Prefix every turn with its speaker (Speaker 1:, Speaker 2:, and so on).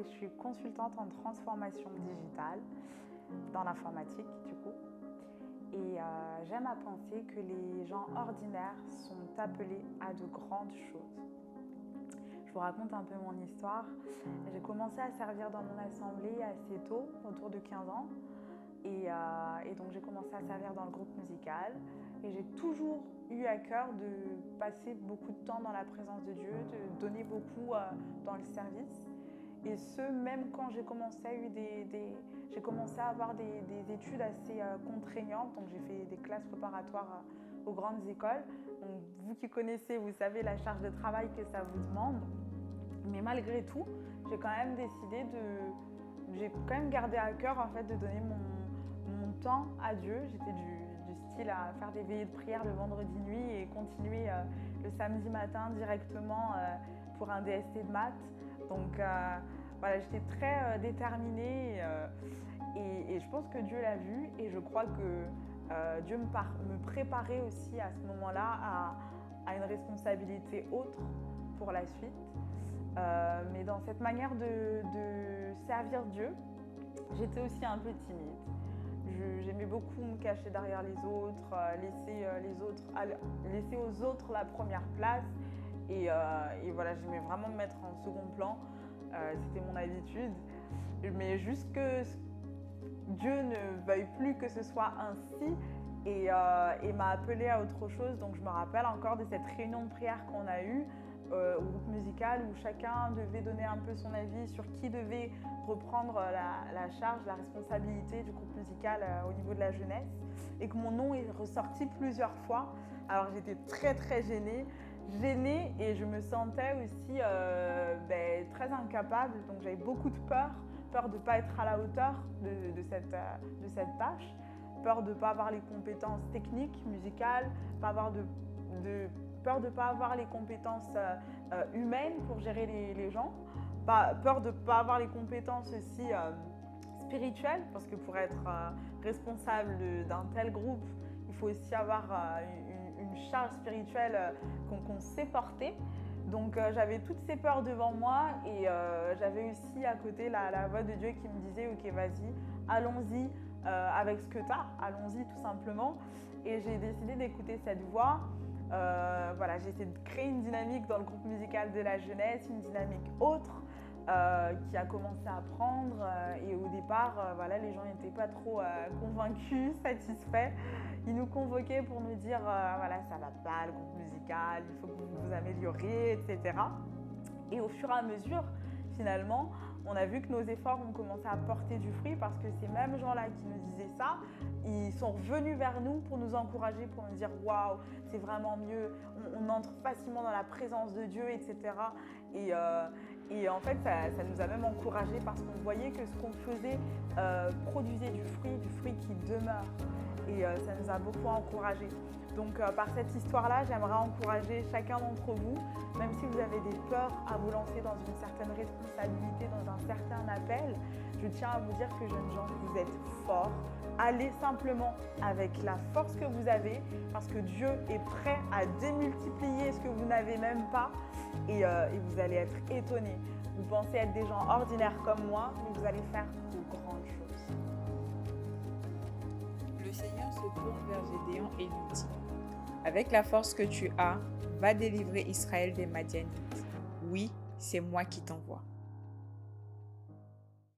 Speaker 1: et je suis consultante en transformation digitale dans l'informatique du coup. Et j'aime à penser que les gens ordinaires sont appelés à de grandes choses. Je vous raconte un peu mon histoire. J'ai commencé à servir dans mon assemblée assez tôt, autour de 15 ans. Et donc j'ai commencé à servir dans le groupe musical. Et j'ai toujours eu à cœur de passer beaucoup de temps dans la présence de Dieu, de donner beaucoup dans le service. Et ce, même quand j'ai commencé à avoir des études assez contraignantes. Donc j'ai fait des classes préparatoires aux grandes écoles. Donc, vous qui connaissez, vous savez la charge de travail que ça vous demande. Mais malgré tout, j'ai quand même j'ai quand même gardé à cœur en fait de donner mon temps à Dieu. J'étais du style à faire des veillées de prière le vendredi nuit et continuer le samedi matin directement pour un DST de maths. Donc voilà, j'étais très déterminée et je pense que Dieu l'a vu et je crois que Dieu me préparait aussi à ce moment-là à une responsabilité autre pour la suite. Mais dans cette manière de servir Dieu, j'étais aussi un peu timide. J'aimais beaucoup me cacher derrière les autres, laisser aux autres la première place. Et voilà, j'aimais vraiment me mettre en second plan. C'était mon habitude. Mais juste que Dieu ne veuille plus que ce soit ainsi et m'a appelée à autre chose. Donc je me rappelle encore de cette réunion de prière qu'on a eue au groupe musical où chacun devait donner un peu son avis sur qui devait reprendre la charge, la responsabilité du groupe musical au niveau de la jeunesse et que mon nom est ressorti plusieurs fois. Alors j'étais très très gênée et je me sentais aussi très incapable, donc j'avais beaucoup de peur de ne pas être à la hauteur de cette tâche, peur de ne pas avoir les compétences techniques, musicales, peur de ne pas avoir les compétences humaines pour gérer les gens, peur de ne pas avoir les compétences aussi spirituelles, parce que pour être responsable d'un tel groupe, il faut aussi avoir une charge spirituelle qu'on sait porter. Donc j'avais toutes ces peurs devant moi et j'avais aussi à côté la voix de Dieu qui me disait « Ok, vas-y, allons-y avec ce que tu as, allons-y tout simplement ». Et j'ai décidé d'écouter cette voix. Voilà, j'ai essayé de créer une dynamique dans le groupe musical de la jeunesse, une dynamique autre qui a commencé à prendre et au départ, voilà, les gens n'étaient pas trop convaincus, satisfaits. Ils nous convoquaient pour nous dire voilà, ça va pas le groupe musical, il faut que vous vous amélioriez, etc. Et au fur et à mesure, finalement, on a vu que nos efforts ont commencé à porter du fruit parce que ces mêmes gens-là qui nous disaient ça, ils sont revenus vers nous pour nous encourager, pour nous dire « Waouh, c'est vraiment mieux, on entre facilement dans la présence de Dieu, etc. » Et en fait, ça nous a même encouragés parce qu'on voyait que ce qu'on faisait produisait du fruit qui demeure. Et ça nous a beaucoup encouragés. Donc par cette histoire-là, j'aimerais encourager chacun d'entre vous, même si vous avez des peurs à vous lancer dans une certaine responsabilité, dans un certain appel, je tiens à vous dire que jeunes gens, vous êtes forts. Allez simplement avec la force que vous avez parce que Dieu est prêt à démultiplier ce que vous n'avez même pas et vous allez être étonnés. Vous pensez être des gens ordinaires comme moi, mais vous allez faire de grandes choses.
Speaker 2: Le Seigneur se tourne vers Gédéon et lui dit : avec la force que tu as, va délivrer Israël des Madianites. Oui, c'est moi qui t'envoie.